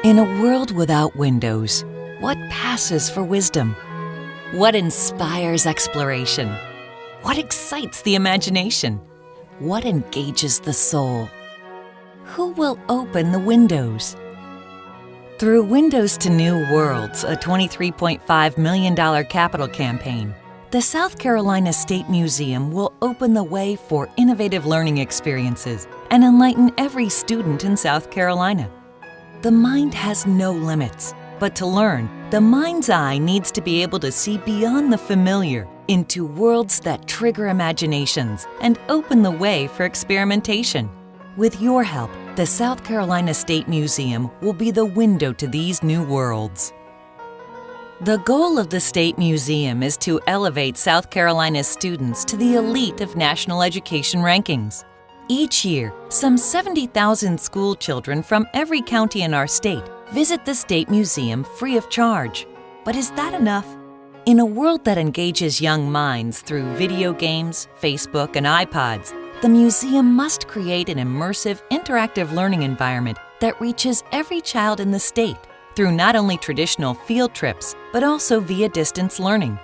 In a world without windows, what passes for wisdom? What inspires exploration? What excites the imagination? What engages the soul? Who will open the windows? Through Windows to New Worlds, a $23.5 million capital campaign, the South Carolina State Museum will open the way for innovative learning experiences and enlighten every student in South Carolina. The mind has no limits, but to learn, the mind's eye needs to be able to see beyond the familiar into worlds that trigger imaginations and open the way for experimentation. With your help, the South Carolina State Museum will be the window to these new worlds. The goal of the State Museum is to elevate South Carolina's students to the elite of national education rankings. Each year, some 70,000 school children from every county in our state visit the State Museum free of charge. But is that enough? In a world that engages young minds through video games, Facebook, and iPods, the museum must create an immersive, interactive learning environment that reaches every child in the state through not only traditional field trips, but also via distance learning.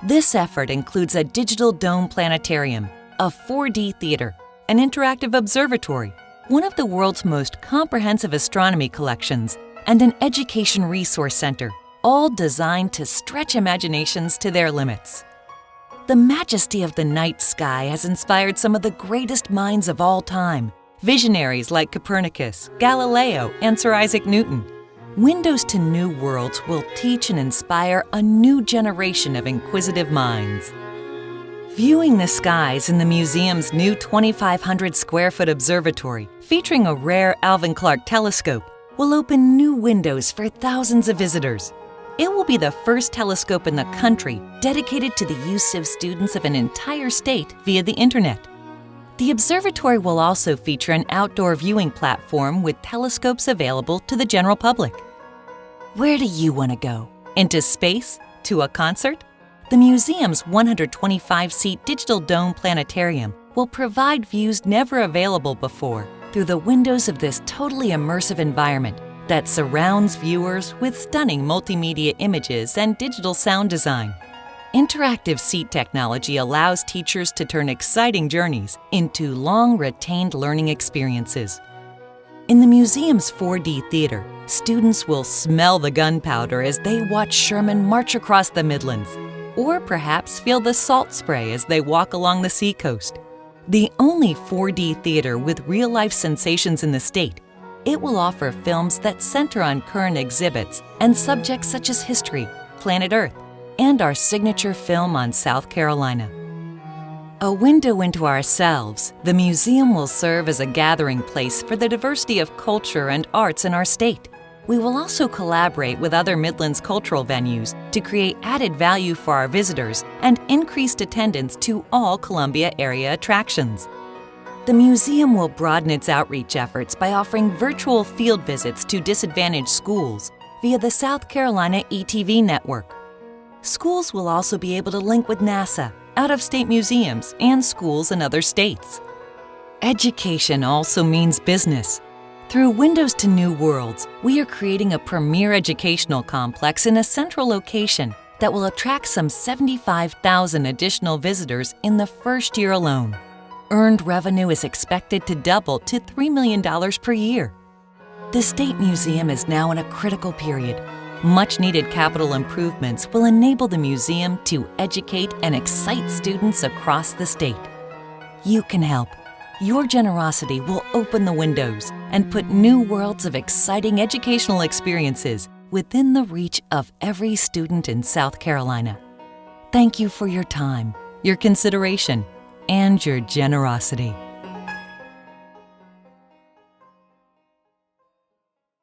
This effort includes a digital dome planetarium, a 4D theater, an interactive observatory, one of the world's most comprehensive astronomy collections, and an education resource center, all designed to stretch imaginations to their limits. The majesty of the night sky has inspired some of the greatest minds of all time, visionaries like Copernicus, Galileo, and Sir Isaac Newton. Windows to New Worlds will teach and inspire a new generation of inquisitive minds. Viewing the skies in the museum's new 2,500 square foot observatory, featuring a rare Alvin Clark telescope, will open new windows for thousands of visitors. It will be the first telescope in the country dedicated to the use of students of an entire state via the internet. The observatory will also feature an outdoor viewing platform with telescopes available to the general public. Where do you want to go? Into space? To a concert? The museum's 125-seat digital dome planetarium will provide views never available before through the windows of this totally immersive environment that surrounds viewers with stunning multimedia images and digital sound design. Interactive seat technology allows teachers to turn exciting journeys into long-retained learning experiences. In the museum's 4D theater, students will smell the gunpowder as they watch Sherman march across the Midlands, or perhaps feel the salt spray as they walk along the seacoast. The only 4D theater with real-life sensations in the state, it will offer films that center on current exhibits and subjects such as history, planet Earth, and our signature film on South Carolina. A window into ourselves, the museum will serve as a gathering place for the diversity of culture and arts in our state. We will also collaborate with other Midlands cultural venues to create added value for our visitors and increased attendance to all Columbia area attractions. The museum will broaden its outreach efforts by offering virtual field visits to disadvantaged schools via the South Carolina ETV network. Schools will also be able to link with NASA, out-of-state museums, and schools in other states. Education also means business. Through Windows to New Worlds, we are creating a premier educational complex in a central location that will attract some 75,000 additional visitors in the first year alone. Earned revenue is expected to double to $3 million per year. The State Museum is now in a critical period. Much-needed capital improvements will enable the museum to educate and excite students across the state. You can help. Your generosity will open the windows and put new worlds of exciting educational experiences within the reach of every student in South Carolina. Thank you for your time, your consideration, and your generosity.